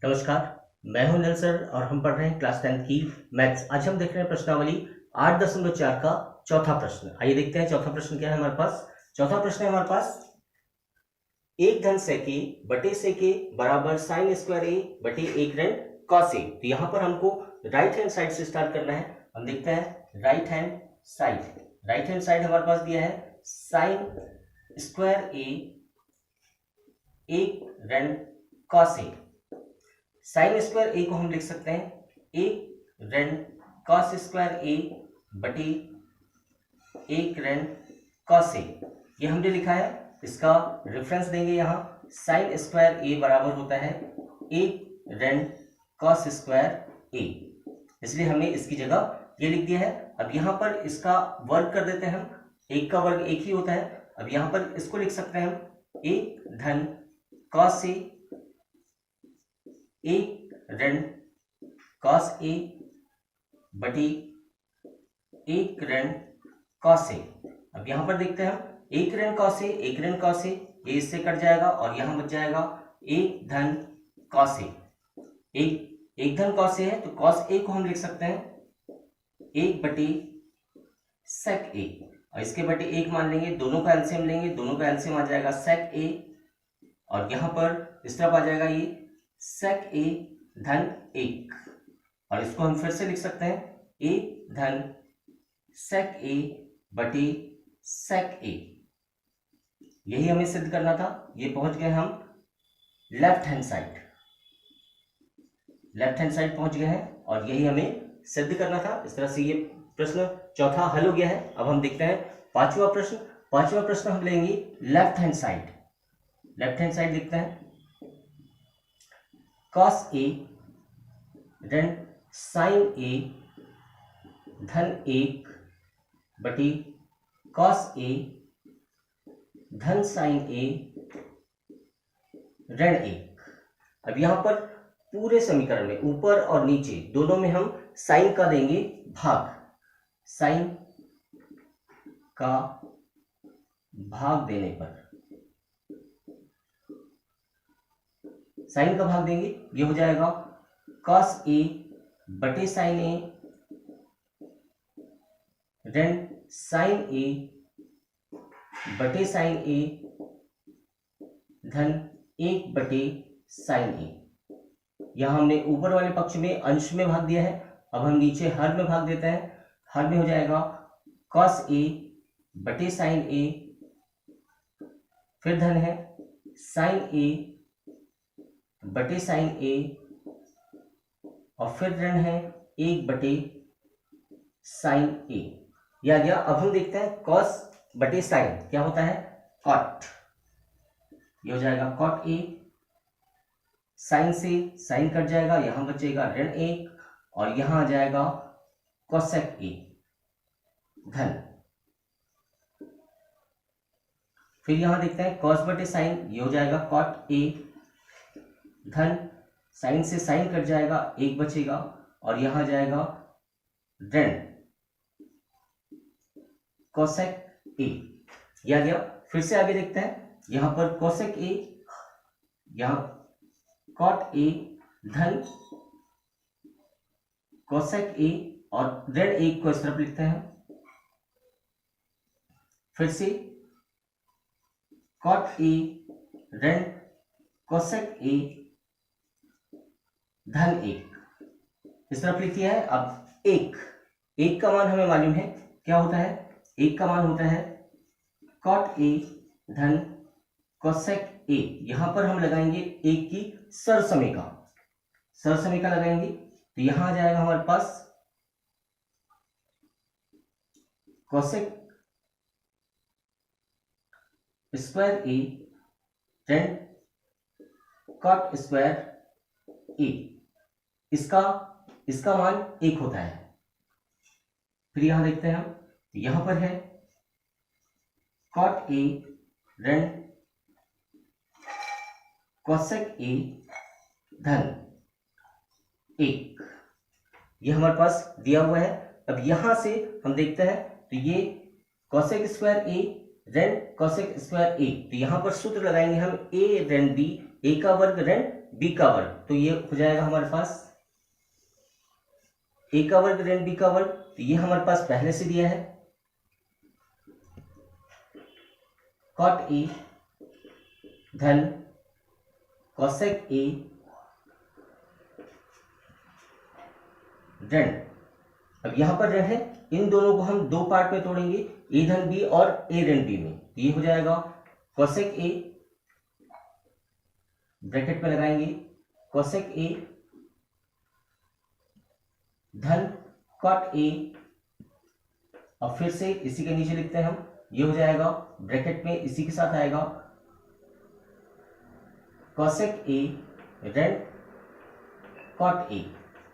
नमस्कार। मैं हूं निल सर और हम पढ़ रहे हैं क्लास 10 की मैथ्स। आज हम देख रहे हैं प्रश्नावली 8.4 का चौथा प्रश्न। आइए देखते हैं चौथा प्रश्न क्या है हमारे पास। चौथा प्रश्न है हमारे पास, एक धन sec a बटे sec a बराबर साइन स्क्वायर a बटे एक ऋण cos a। तो यहां पर हमको राइट हैंड साइड से स्टार्ट करना है। हम देखते हैं राइट हैंड साइड हमारे पास दिया है साइन स्क्वायर a एक ऋण cos a। साइन स्क्वायर ए को हम लिख सकते हैं एक ऋण कॉस स्क्वायर ए बटे एक ऋण कॉस ए। ये हमने लिखा है, इसका रेफरेंस देंगे यहां। साइन स्क्वायर ए बराबर होता है एक ऋण कॉस स्क्वायर ए, इसलिए हमने इसकी जगह ये लिख दिया है। अब यहां पर इसका वर्ग कर देते हैं हम, एक का वर्ग एक ही होता है। अब यहां पर इसको लिख सकते हैं हम एक धन कॉस ए एक ऋण कॉस ए बटी एक ऋण कॉस ए। अब यहां पर देखते हैं हम एक ऋण कॉस ए ये इससे कट जाएगा और यहां बच जाएगा एक धन कॉस ए। एक धन कॉस ए है तो कॉस ए को हम लिख सकते हैं एक बटी सेक ए, और इसके बटे एक मान लेंगे, दोनों का एलसीएम लेंगे, दोनों का एलसीएम आ जाएगा सेक ए, और यहां पर इस तरफ आ जाएगा ये सेक ए धन एक, और इसको हम फिर से लिख सकते हैं एक धन सेक ए बटी सेक ए। यही हमें सिद्ध करना था। ये पहुंच गए हम लेफ्ट हैंड साइड पहुंच गए हैं और यही हमें सिद्ध करना था। इस तरह से ये प्रश्न चौथा हल हो गया है। अब हम देखते हैं पांचवा प्रश्न हम लेंगे लेफ्ट हैंड साइड लिखते हैं cos a ऋण sin a धन एक बटी cos a धन sin a ऋण एक। अब यहां पर पूरे समीकरण में ऊपर और नीचे दोनों में हम साइन का देंगे भाग, साइन का भाग देने पर साइन का भाग देंगे, ये हो जाएगा cos a बटे साइन a ऋण साइन a बटे साइन a धन एक बटे साइन a। यहां हमने ऊपर वाले पक्ष में अंश में भाग दिया है, अब हम नीचे हर में भाग देते हैं। हर में हो जाएगा cos a बटे साइन a, फिर धन है साइन a बटे साइन ए, और फिर ऋण है एक बटे साइन ए। यह आ गया। अब हम देखते हैं कॉस बटे साइन क्या होता है, कॉट। ये हो जाएगा कॉट ए, साइन से साइन कट जाएगा, यहां बचेगा ऋण एक, और यहां आ जाएगा कोसेक ए धन। फिर यहां देखते हैं कॉस बटे साइन, ये हो जाएगा कॉट ए धन, साइन से साइन कट जाएगा, एक बचेगा, और यहां जाएगा ऋण कोसेक ए। यह आ गया। फिर से आगे देखते हैं, यहां पर कोसेक ए, यहां कॉट ए धन कोसेक ए, और ऋण एक को इस तरफ लिखते हैं। फिर से कॉट ए ऋण कोसेक ए धन एक, इस तरफ लिख दिया है। अब एक का मान हमें मालूम है क्या होता है, एक का मान होता है कॉट ए धन कोसेक ए। यहां पर हम लगाएंगे एक की सरसमेका लगाएंगे, तो यहां आ जाएगा हमारे पास कोसेक स्क्वायर ए ऋण कॉट स्क्वायर ए। इसका मान एक होता है। फिर यहां देखते हैं हम, यहां पर है कॉट ए ऋण कोसेक ए धन एक, ये हमारे पास दिया हुआ है। अब यहां से हम देखते हैं, तो ये कोसेक स्क्वायर ए ऋण कोसेक स्क्वायर ए, तो यहां पर सूत्र लगाएंगे हम ए ऋण बी, ए का वर्ग ऋण बी का वर्ग, तो ये हो जाएगा हमारे पास ए का वर्ग ऋण बी का वर्ग, तो ये हमारे पास पहले से दिया है कॉट ए धन कोसेक ए ऋण, अब यहां पर ऋण है, इन दोनों को हम दो पार्ट में तोड़ेंगे, ए धन बी और ए ऋण बी में, ये हो जाएगा कोसेक ए, ब्रैकेट में लगाएंगे कोसेक ए धन कॉट ए, और फिर से इसी के नीचे लिखते हैं हम, ये हो जाएगा ब्रैकेट में इसी के साथ आएगा कोसेक ए ऋण कॉट ए,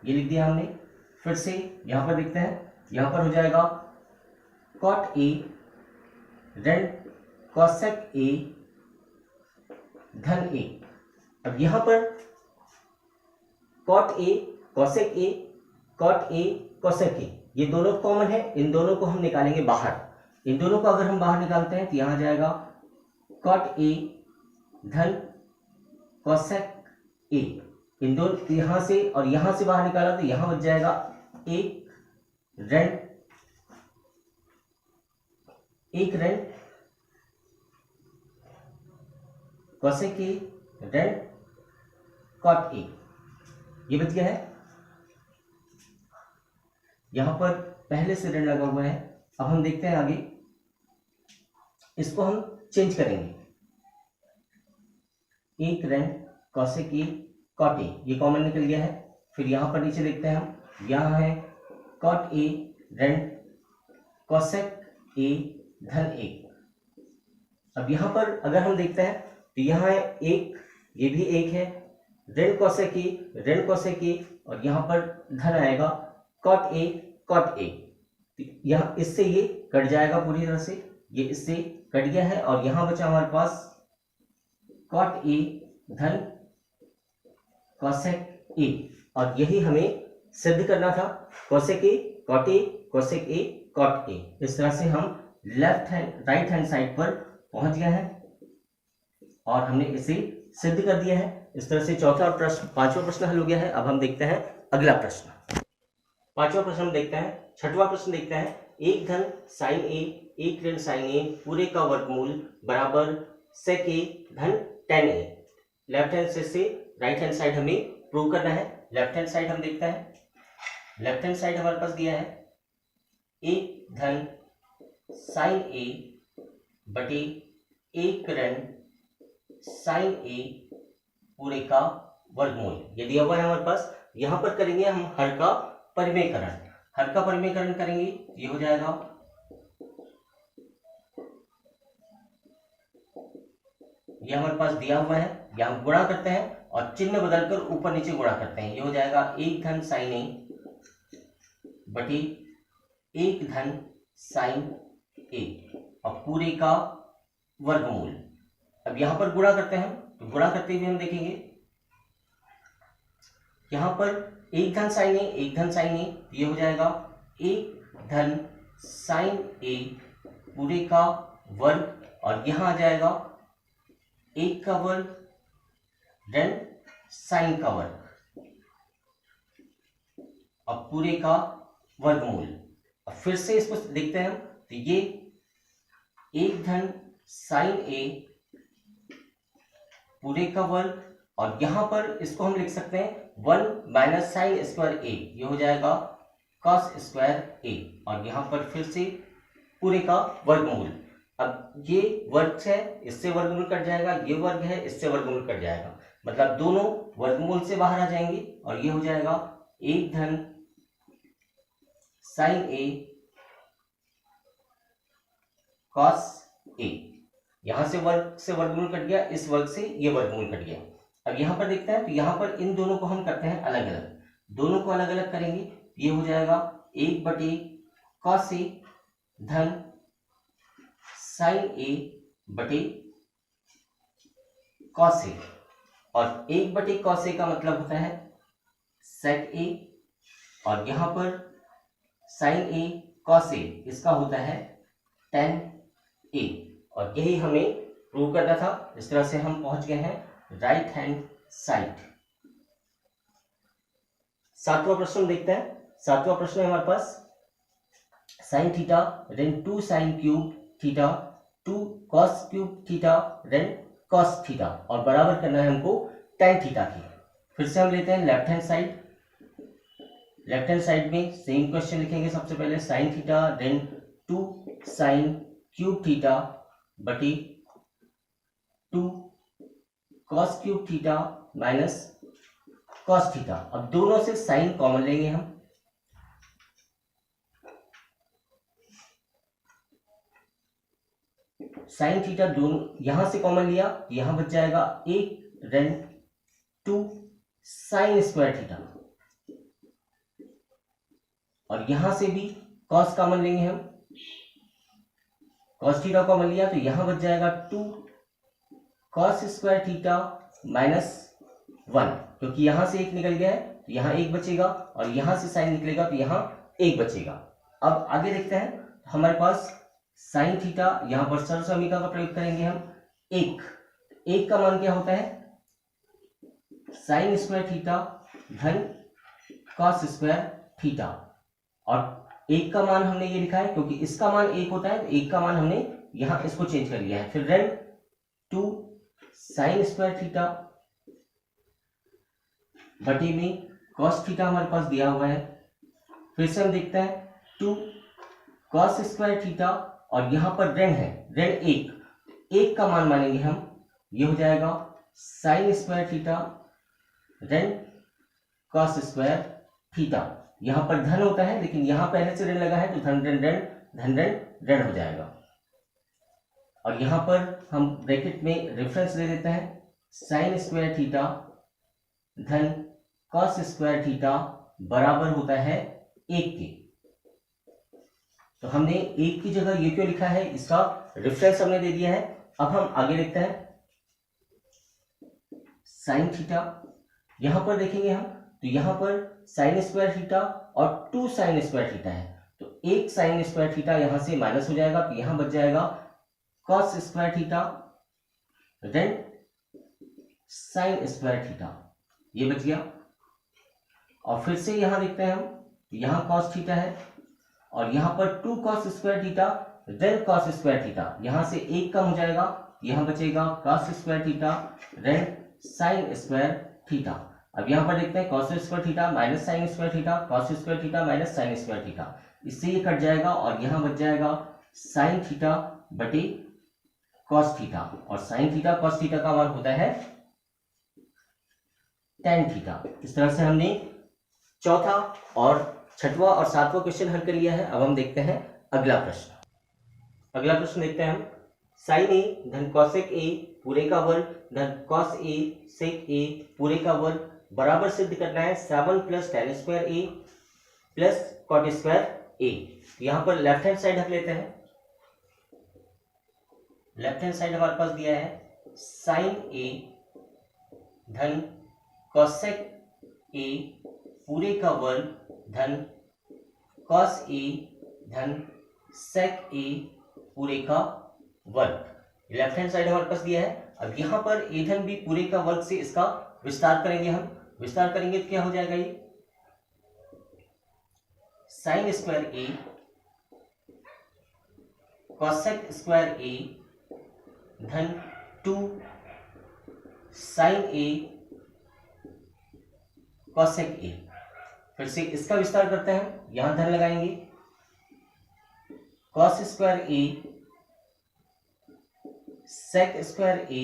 ये लिख दिया हमने। फिर से यहां पर लिखते हैं, यहां पर हो जाएगा कॉट ए ऋण कोसेक ए धन ए। अब यहां पर cot A cosec A cot A cosec A, ये दोनों कॉमन है, इन दोनों को हम निकालेंगे बाहर। इन दोनों को अगर हम बाहर निकालते हैं तो यहां आ जाएगा कॉट ए धन कोसेक ए, इन दोनों यहां से और यहां से बाहर निकाला तो यहां बच जाएगा एक ऋण कोसेक ए ऋण कॉट ए, ये बच गया है। यहां पर पहले से ऋण लगा हुआ है, अब हम देखते हैं आगे, इसको हम चेंज करेंगे, एक ऋण कोसेक ए कॉट ए, ये कॉमन निकल गया है। फिर यहां पर नीचे देखते हैं हम, यहां है कॉट ए ऋण कोसेक ए धन ए। अब यहां पर अगर हम देखते हैं तो यहां है एक, ये भी एक है, ऋण कोसेक ए, और यहां पर धन आएगा कॉट ए, यहां इससे ये कट जाएगा पूरी तरह से, ये इससे कट गया है, और यहां बचा हमारे पास कॉट ए धन कोसेक ए, और यही हमें सिद्ध करना था, cosec A cot A cosec A cot A. इस तरह से हम राइट हैंड साइड पर पहुंच गए हैं और हमने इसे सिद्ध कर दिया है। इस तरह से चौथा प्रश्न, पांचवा प्रश्न हल हो गया है। अब हम देखते हैं अगला प्रश्न। पांचवा प्रश्न हम देखते हैं, छठवां प्रश्न देखते हैं, एक धन साइन ए एक ऋण साइन ए पूरे का वर्गमूल बराबर सेक ए धन टेन ए। लेफ्ट हैंड से राइट हैंड साइड हमें प्रूव करना है। लेफ्ट हैंड साइड हम देखते हैं, लेफ्ट हैंड साइड हमारे पास दिया है एक धन साइन ए बटे एक ऋण साइन ए पूरे का वर्गमूल, ये दिया हुआ है हमारे पास। यहां पर करेंगे हम हर का परिमेयकरण, हर का परिमेयकरण करेंगे, ये हो जाएगा ये हमारे पास दिया हुआ है, यहां गुणा करते हैं और चिन्ह बदलकर ऊपर नीचे गुणा करते हैं। ये हो जाएगा एक धन साइन ए बटे एक धन साइन ए और पूरे का वर्गमूल। अब यहां पर गुणा करते हैं, तो गुणा करते हुए हम देखेंगे यहां पर एक धन साइन ए एक धन साइन ए, ये हो जाएगा एक धन साइन ए पूरे का वर्ग, और यहां आ जाएगा एक का वर्ग ऋण साइन का वर्ग और पूरे का वर्गमूल। अब फिर से इसको देखते हैं हम, तो ये एक धन साइन ए पूरे का वर्ग, और यहां पर इसको हम लिख सकते हैं 1 माइनस साइन स्क्वायर ए, ये हो जाएगा कॉस स्क्वायर ए, और यहां पर फिर से पूरे का वर्गमूल। अब ये वर्ग है, इससे वर्गमूल कट जाएगा, ये वर्ग है, इससे वर्गमूल कट जाएगा, मतलब दोनों वर्गमूल से बाहर आ जाएंगे, और ये हो जाएगा एक धन साइन ए कॉस ए, यहां से वर्ग से वर्गमूल कट गया, इस वर्ग से ये वर्गमूल कट गया। अब यहां पर देखते हैं, तो यहां पर इन दोनों को हम करते हैं अलग अलग, दोनों को अलग अलग करेंगे, ये हो जाएगा एक बटे कॉस ए धन साइन ए बटे कॉस ए, और एक बटे कॉस ए का मतलब होता है सेक ए, और यहां पर साइन ए कॉस ए इसका होता है टेन ए, और यही हमें प्रूव करना था। इस तरह से हम पहुंच गए हैं राइट हैंड साइड। सातवां प्रश्न देखते हैं। सातवां प्रश्न है हमारे पास sine theta then 2 sine cube theta 2 cos cube theta then cos theta और बराबर करना है हमको tan थीटा की। फिर से हम लेते हैं left hand side. Left hand side में सेम क्वेश्चन लिखेंगे। सबसे पहले sine theta then 2 sine cube theta बटी 2 cos cube theta minus cos theta. अब दोनों से साइन कॉमन लेंगे हम। साइन थीटा दोनों यहां से कॉमन लिया, यहां बच जाएगा 1 देन 2 साइन स्क्वायर थीटा और यहां से भी कॉस कॉमन लेंगे हम। कॉस थीटा कॉमन लिया तो यहां बच जाएगा 2 कॉस स्क्वायर थीटा माइनस 1, क्योंकि यहां से 1 निकल गया है तो यहां 1 बचेगा और यहां से साइन निकलेगा तो यहां 1 बचेगा। अब आगे देखते हैं। हमारे पास साइन थीटा, यहां पर सरल समीकरण का प्रयोग करेंगे हम। 1 का मान क्या होता है? साइन स्क्वायर थीटा धन कॉस स्क्वायर थीटा और 1 का मान हमने ये लिखा है क्योंकि इसका मान 1 होता है तो 1 का मान हमने यहां इसको चेंज कर लिया है। फिर देन 2 साइन स्क्वायर थीटा बटे में कॉस थीटा हमारे पास दिया हुआ है। फिर से हम देखते हैं 2 कॉस स्क्वायर थीटा और यहां पर ऋण है, ऋण 1 का मान मानेंगे हम, ये हो जाएगा साइन स्क्वायर थीटा ऋण कॉस स्क्वायर थीटा। यहां पर धन होता है लेकिन यहां पहले से ऋण लगा है तो धन ऋण ऋण धन ऋण ऋण हो जाएगा। और यहां पर हम ब्रैकेट में रेफरेंस दे देते हैं साइन स्क्वायर थीटा धन कॉस स्क्वायर थीटा बराबर होता है 1 के। तो हमने 1 की जगह ये क्यों लिखा है, इसका रेफरेंस हमने दे दिया है। अब हम आगे देखते हैं साइन थीटा। यहां पर देखेंगे हम तो यहां पर साइन स्क्वायर थीटा और 2 साइन स्क्वायर थीटा है तो 1 साइन स्क्वायर थीटा यहां से माइनस हो जाएगा तो यहां बच जाएगा cos square theta then sine square theta, ये बच गया। और फिर से यहां देखते हैं हम, यहां कॉस थीटा है और यहां पर 2 cos square theta then cos square theta, यहां से 1 कम हो जाएगा, यहां बचेगा cos square theta then sine square theta. अब यहां पर देखते हैं cos square theta minus sine square theta, cos square theta minus sine square theta, इससे ये कट जाएगा और यहां बच जाएगा साइन थीटा बटे कॉस थीटा और साइन थीटा कॉस थीटा का मान होता है tan थीटा। इस तरह से हमने चौथा और छठवां और सातवां क्वेश्चन हल कर लिया है। अब हम देखते हैं अगला प्रश्न। अगला प्रश्न देखते हैं हम साइन ए धन कॉसेक ए पूरे का वर्ग धन कॉस ए सेक ए पूरे का वर्ग बराबर सिद्ध करना है 7 प्लस tan स्क्वायर ए प्लस कॉट स्क्वायर ए। यहां पर लेफ्ट हैंड साइड हम लेते हैं। लेफ्ट हैंड साइड हमारे पास दिया है साइन ए धन कॉसेक ए पूरे का वर्ग धन कॉस ए धन सेक ए पूरे का वर्ग। लेफ्ट हैंड साइड हमारे पास दिया है। अब यहां पर ए धन बी पूरे का वर्ग से इसका विस्तार करेंगे हम। विस्तार करेंगे तो क्या हो जाएगा, ये साइन स्क्वायर ए कॉसेक स्क्वायर ए धन 2 साइन ए कॉसेक ए। फिर से इसका विस्तार करते हैं, यहां धन लगाएंगे कॉस स्क्वायर ए सेक स्क्वायर ए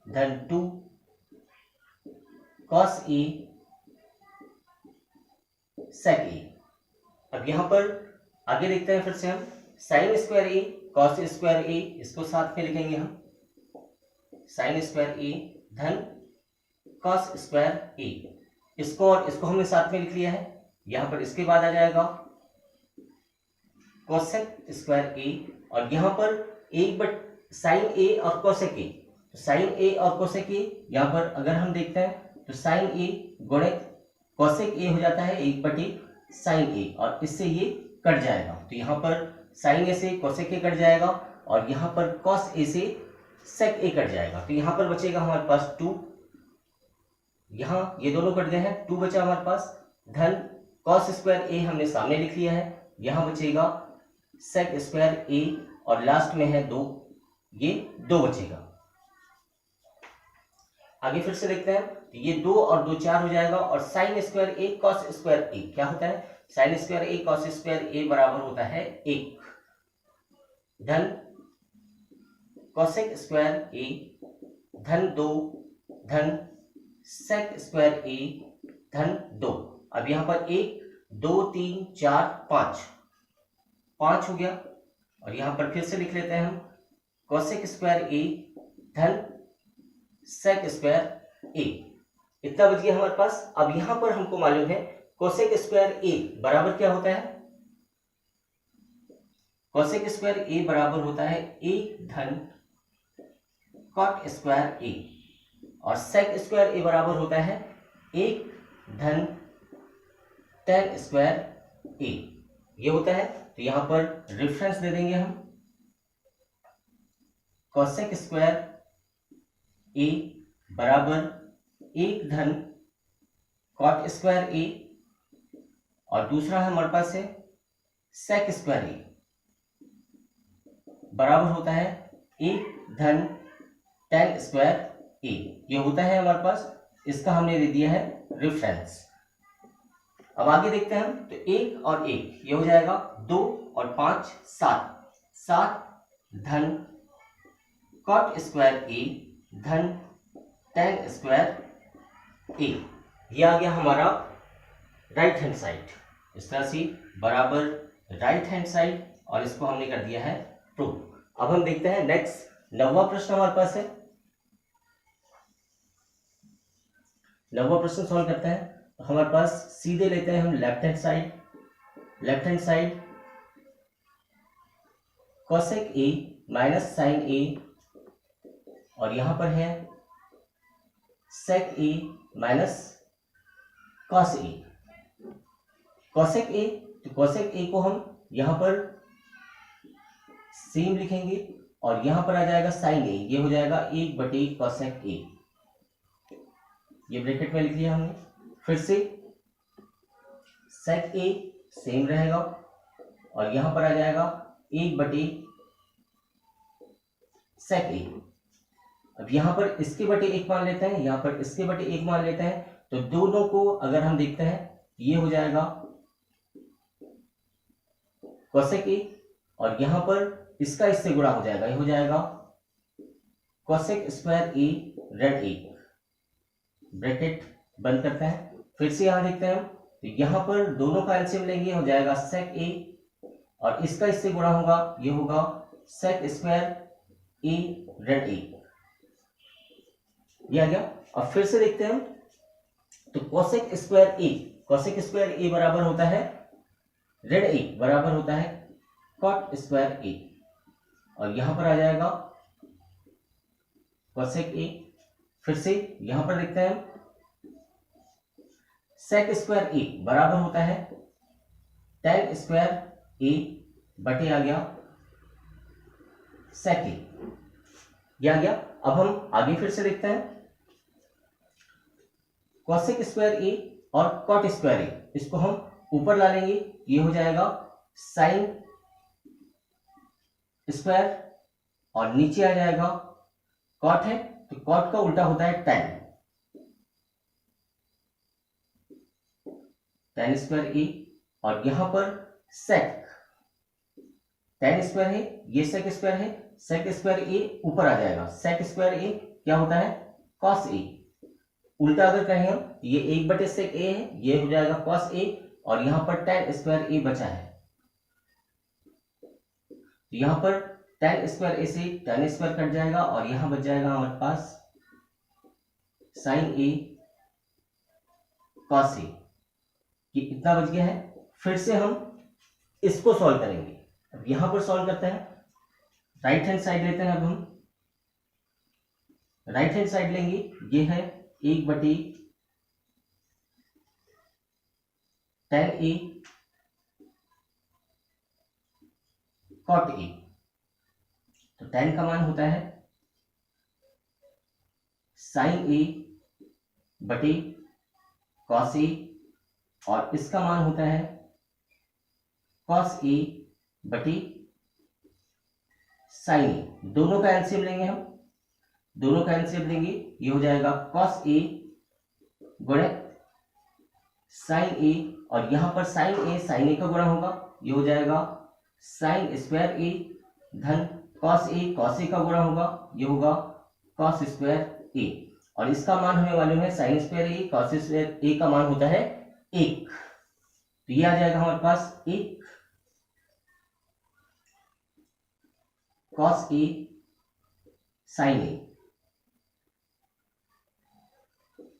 धन 2 कॉस ए सेक ए। अब यहां पर आगे देखते हैं, फिर से हम साइन स्क्वायर ए कॉस स्क्वायर ए, इसको साथ में लिखेंगे हम साइन स्क्वायर ए धन कॉस स्क्वायर ए। इसको और इसको हमने साथ में लिख लिया है। यहां पर इसके बाद आ जाएगा कोसेक स्क्वायर ए और यहां पर एक बट साइन ए और कोसेक ए, तो साइन ए और कोसेक ए यहां पर अगर हम देखते हैं तो साइन ए गुणित कोसेक ए हो जाता है 1/, साइन ए और इससे ये कट जाएगा। तो यहां पर साइन ए से कोसेक ए कट जाएगा और यहां पर कॉस ए से सेक ए कट जाएगा। तो यहां पर बचेगा हमारे पास 2 यहाँ ये दोनों कट गए हैं, 2 बचा हमारे पास, धन कॉस स्क्वायर ए हमने सामने लिख लिया है, यहाँ बचेगा सेक स्क्वायर ए और लास्ट में है 2, ये 2 बचेगा। आगे फिर से देखते हैं, तो ये 2 और 2 4 हो जाएगा और साइन स्क्वायर ए कॉस स्क्वायर ए क्या होता है, साइन स्क्वायर ए कॉस स्क्वायर ए बराबर होता है 1, धन कॉसेक स्क्वायर ए धन 2 धन सेक स्क्वायर ए धन 2। अब यहां पर 1 2 3 4 5 हो गया और यहां पर फिर से लिख लेते हैं हम कॉसेक स्क्वायर ए धन सेक स्क्वायर ए, इतना बच गया हमारे पास। अब यहां पर हमको मालूम है कोसेक स्क्वायर ए बराबर क्या होता है, कोसेक स्क्वायर ए बराबर होता है 1 धन कॉट स्क्वायर ए और सेक स्क्वायर ए बराबर होता है 1 धन टेन स्क्वायर ए, ये होता है। तो यहां पर रेफरेंस दे देंगे हम कोसेक स्क्वायर ए बराबर 1 धन कॉट स्क्वायर ए और दूसरा हमारे पास है सेक स्क्वायर ए बराबर होता है 1 धन टेन स्क्वायर ए, ये होता है हमारे पास, इसका हमने दे दिया है रेफरेंस। अब आगे देखते हैं हम, तो 1 और 1 ये हो जाएगा 2 और 5 7 धन कॉट स्क्वायर ए धन टेन स्क्वायर ए, ये आ गया हमारा राइट हैंड साइड। इस तरह से बराबर राइट हैंड साइड और इसको हमने कर दिया है प्रूफ। अब हम देखते हैं नेक्स्ट 9वां प्रश्न हमारे पास है। 9वां प्रश्न सॉल्व करते हैं, तो हमारे पास सीधे लेते हैं हम left hand side cosec A minus sine A और यहां पर है sec A minus cos A. Cosec A, तो कॉसेक ए को हम यहां पर सेम लिखेंगे और यहां पर आ जाएगा साइन ए, ये हो जाएगा 1 बटे कॉसेक ए, ये ब्रैकेट में लिख लिया हमने। फिर से सेक ए सेम रहेगा और यहां पर आ जाएगा 1 बटे सेक ए। अब यहां पर इसके बटे 1 मान लेते हैं, यहां पर इसके बटे 1 मान लेते हैं, तो दोनों को अगर हम देखते हैं ये हो जाएगा कोसेक ए और यहां पर इसका इससे गुणा हो जाएगा, ये हो जाएगा कोसेक स्क्वायर ए रेड ए, ब्रैकेट बंद करते हैं। फिर से यहां देखते हैं हम, तो यहां पर दोनों का एलसीएम लेंगे, हो जाएगा सेक ए और इसका इससे गुणा होगा, ये होगा सेक स्क्वायर ए रेड ए, ये आ गया। अब फिर से देखते हैं हम, तो कोसेक स्क्वायर ए बराबर होता है रेड ए बराबर होता है कॉट स्क्वायर ए और यहां पर आ जाएगा कोसेक ए। फिर से यहां पर देखते हैं सेक स्क्वायर ए बराबर होता है टेन स्क्वायर ए बटे आ गया सेक ए, ये आ गया। अब हम आगे फिर से देखते हैं कोसेक स्क्वायर ए और कॉट स्क्वायर ए, इसको हम ऊपर ला लेंगे, ये हो जाएगा साइन स्क्वायर और नीचे आ जाएगा कॉट है, तो कॉट का उल्टा होता है टेन स्क्वायर ए और यहां पर सेक, टेन स्क्वायर है, ये सेक स्क्वायर है, सेक स्क्वायर ए ऊपर आ जाएगा, सेक स्क्वायर ए क्या होता है कॉस ए, उल्टा अगर कहें हम, ये 1 बटे सेक ए है, ये हो जाएगा कॉस ए और यहां पर टेन स्क्वायर ए बचा है, तो यहां पर टेन स्क्वायर ए से टेन स्क्वायर कट जाएगा और यहां बच जाएगा हमारे पास साइन ए कॉस ए, ये इतना बच गया है। फिर से हम इसको सॉल्व करेंगे। अब यहां पर सॉल्व करते हैं, राइट हैंड साइड लेते हैं, अब हम राइट हैंड साइड लेंगे, ये है 1 बटे टेन ए कॉट ए, तो टेन का मान होता है साइन ए बटे कॉस ए, और इसका मान होता है कॉस ए बटे साइन ए। दोनों का एलसीएम लेंगे हम, दोनों का एलसीएम लेंगे, ये हो जाएगा कॉस ए गुणे साइन ए, और यहां पर साइन ए का गुणा होगा, ये हो जाएगा साइन स्क्वायर ए धन कॉस ए का गुणा होगा, ये होगा कॉस स्क्वायर ए, और इसका मान हमें मालूम है साइन स्क्वायर ए कॉस स्क्वायर ए का मान होता है 1, तो ये आ जाएगा हमारे पास 1 कॉस ए साइन ए।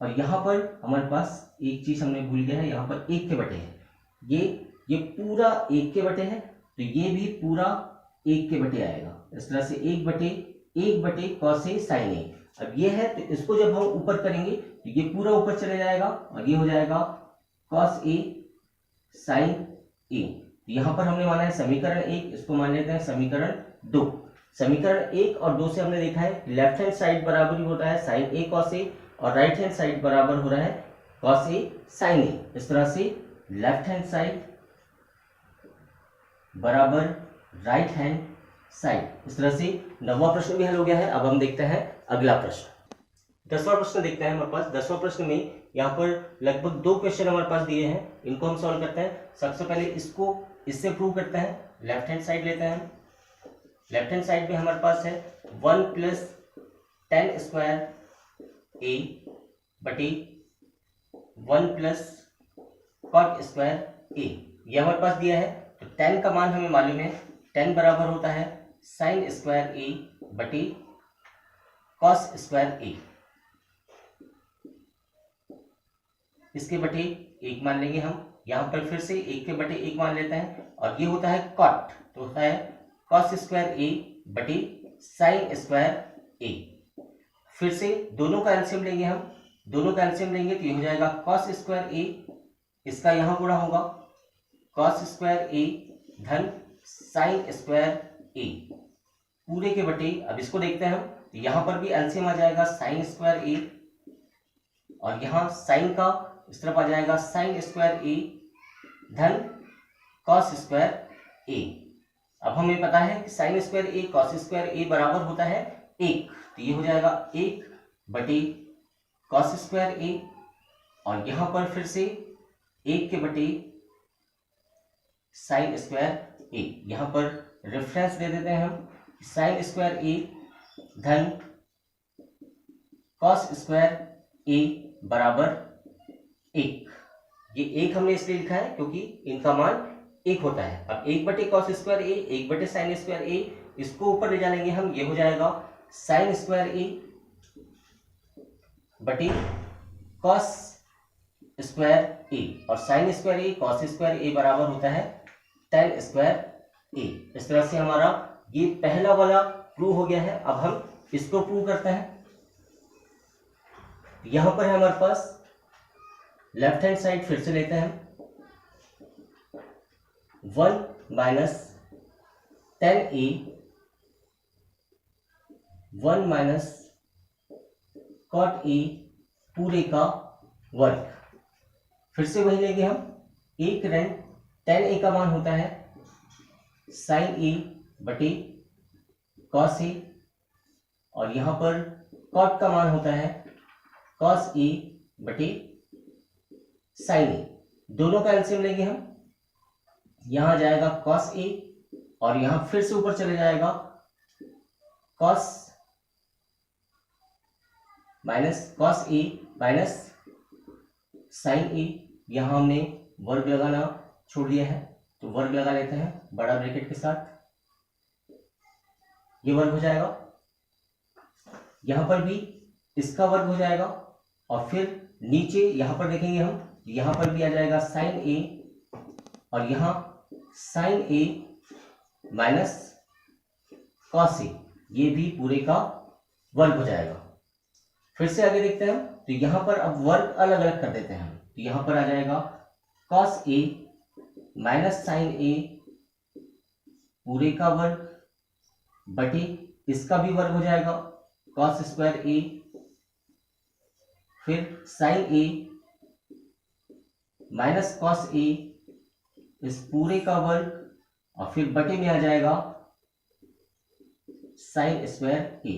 और यहां पर हमारे पास एक चीज हमने भूल गया है, यहां पर 1 के बटे है, ये पूरा 1 के बटे है, तो ये भी पूरा 1 के बटे आएगा। इस तरह से 1 बटे कॉस ए साइन ए। अब ये है तो इसको जब हम ऊपर करेंगे तो ये पूरा ऊपर चले जाएगा, और ये हो जाएगा कॉस ए साइन ए। यहां पर हमने माना है समीकरण 1, इसको मान लेते हैं समीकरण 2। समीकरण 1 और 2 से हमने देखा है लेफ्ट हैंड साइड बराबर होता है साइन ए कॉस ए, और राइट हैंड साइड बराबर हो रहा है कॉस ए साइन ए। इस तरह से लेफ्ट हैंड साइड बराबर राइट हैंड साइड। इस तरह से 9वां प्रश्न भी हल हो गया है। अब हम देखते हैं अगला प्रश्न, 10वां प्रश्न देखते हैं हमारे पास। 10वां प्रश्न में यहाँ पर लगभग 2 क्वेश्चन हमारे पास दिए हैं, इनको हम सॉल्व करते हैं। सबसे पहले इसको इससे प्रूव करते हैं। लेफ्ट हैंड साइड लेते हैं, लेफ्ट हैंड साइड में हमारे पास है 1 + tan स्क्वायर ए बटी 1 + cot स्क्वायर ए, ये हमारे पास दिया है। तो tan का मान हमें मालूम है, tan बराबर होता है साइन स्क्वायर ए बटी कॉस स्क्वायर ए। इसके बटे 1 मान लेंगे हम, यहां पर फिर से 1 के बटे 1 मान लेते हैं, और ये होता है cot, तो होता है कॉस स्क्वायर ए बटी साइन स्क्वायर ए। फिर से दोनों का एलसीएम लेंगे हम, दोनों का एलसीएम लेंगे तो ये हो जाएगा कॉस स्क्वायर ए, इसका यहां गुणा होगा कॉस स्क्वायर ए धन साइन स्क्वायर ए पूरे के बटे। अब इसको देखते हैं हम, तो यहां पर भी एलसीएम आ जाएगा साइन स्क्वायर ए, और यहां साइन का इस तरफ आ जाएगा साइन स्क्वायर ए धन कॉस स्क्वायर ए। अब हमें पता है कि साइन स्क्वायर ए कॉस स्क्वायर ए बराबर होता है 1, तो ये हो जाएगा 1 बटे कॉस स्क्वायर ए, और यहां पर फिर से 1 के बटे साइन स्क्वायर ए। यहां पर रेफरेंस दे देते हैं हम, साइन स्क्वायर ए धन कॉस स्क्वायर ए बराबर 1। ये 1 हमने इसलिए लिखा है क्योंकि इनका मान 1 होता है। अब 1 बटे कॉस स्क्वायर ए 1 बटे साइन स्क्वायर ए, इसको ऊपर ले जाएंगे हम, ये हो जाएगा साइन स्क्वायर ए बटे कॉस स्क्वायर ए, और साइन स्क्वायर ए कॉस स्क्वायर ए बराबर होता है tan स्क्वायर ए। इस तरह से हमारा ये पहला वाला प्रूव हो गया है। अब हम इसको प्रूव करते हैं। यहां पर है हमारे पास लेफ्ट हैंड साइड, फिर से लेते हैं 1 - tan ए 1 - cot ए पूरे का वर्ग। फिर से वही लेंगे हम, 1 ऋण tan ए का मान होता है साइन ए बटे कॉस ए, और यहां पर cot का मान होता है कॉस ए बटे साइन ए। दोनों का एलसीएम लेंगे हम, यहां आ जाएगा कॉस ए, और यहां फिर से ऊपर चले जाएगा कॉस ए माइनस साइन ए। यहां हमने वर्ग लगाना छोड़ दिया है, तो वर्ग लगा लेते हैं बड़ा ब्रैकेट के साथ, ये वर्ग हो जाएगा। यहां पर भी इसका वर्ग हो जाएगा, और फिर नीचे यहां पर देखेंगे हम, यहां पर भी आ जाएगा साइन ए, और यहां साइन ए माइनस कॉस ए, ये भी पूरे का वर्ग हो जाएगा। फिर से आगे देखते हैं, तो यहां पर अब वर्ग अलग अलग कर देते हैं हम, तो यहां पर आ जाएगा cos A minus sine A पूरे का वर्ग बटे इसका भी वर्ग हो जाएगा कॉस स्क्वायर ए। फिर साइन ए माइनस कॉस ए इस पूरे का वर्ग और फिर बटे में आ जाएगा साइन स्क्वायर ए।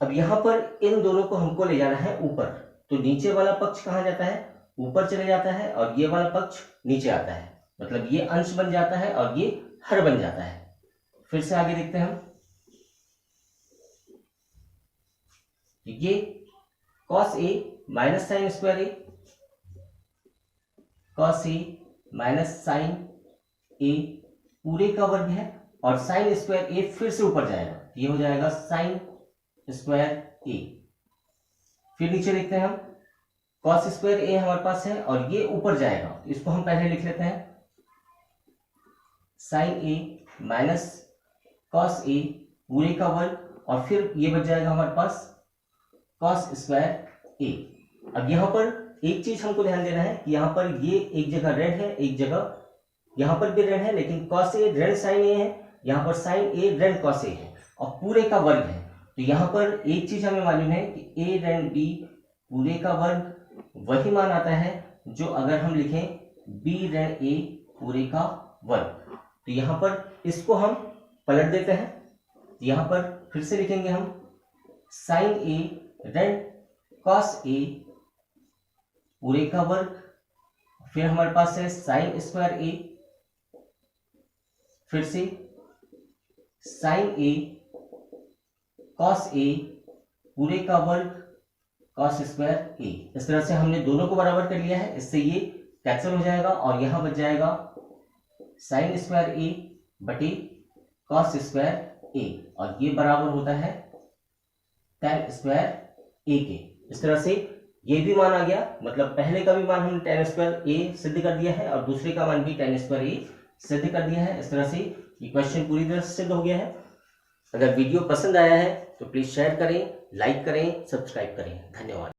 अब यहां पर इन दोनों को हमको ले जाना है ऊपर, तो नीचे वाला पक्ष कहां जाता है, ऊपर चले जाता है, और ये वाला पक्ष नीचे आता है, मतलब ये अंश बन जाता है और ये हर बन जाता है। फिर से आगे देखते हैं हम, ये cos a minus sine square A, cos a minus sine A पूरे का वर्ग है, और साइन स्क्वायर ए फिर से ऊपर जाएगा, ये हो जाएगा साइन स्क्वायर ए। फिर नीचे देखते हैं हम, cos स्क्वायर ए हमारे पास है और ये ऊपर जाएगा, तो इसको हम पहले लिख लेते हैं साइन ए माइनस कॉस ए पूरे का वर्ग, और फिर ये बच जाएगा हमारे पास cos स्क्वायर ए। अब यहां पर एक चीज हमको ध्यान देना है कि यहां पर ये एक जगह ऋण है, एक जगह यहां पर भी ऋण है, लेकिन cos ए ऋण साइन ए है, यहां पर साइन ए ऋण cos ए है और पूरे का वर्ग है। तो यहां पर एक चीज हमें मालूम है कि ए ऋण बी पूरे का वर्ग वही मान आता है जो अगर हम लिखें बी ऋण ए पूरे का वर्ग। तो यहां पर इसको हम पलट देते हैं, यहां पर फिर से लिखेंगे हम साइन ए ऋण कॉस ए पूरे का वर्ग, फिर हमारे पास है साइन स्क्वायर ए, फिर से साइन ए कॉस ए पूरे का वर्ग कॉस स्क्वायर ए। इस तरह से हमने दोनों को बराबर कर लिया है, इससे ये कैंसिल हो जाएगा और यहां बच जाएगा साइन स्क्वायर ए बटे कॉस स्क्वायर ए, और ये बराबर होता है tan स्क्वायर ए के। इस तरह से ये भी मान आ गया, मतलब पहले का भी मान हमने tan स्क्वायर ए सिद्ध कर दिया है और दूसरे का मान भी tan स्क्वायर ए सिद्ध कर दिया है। इस तरह से ये क्वेश्चन पूरी तरह से सिद्ध हो गया है। अगर वीडियो पसंद आया है तो प्लीज शेयर करें, लाइक करें, सब्सक्राइब करें। धन्यवाद।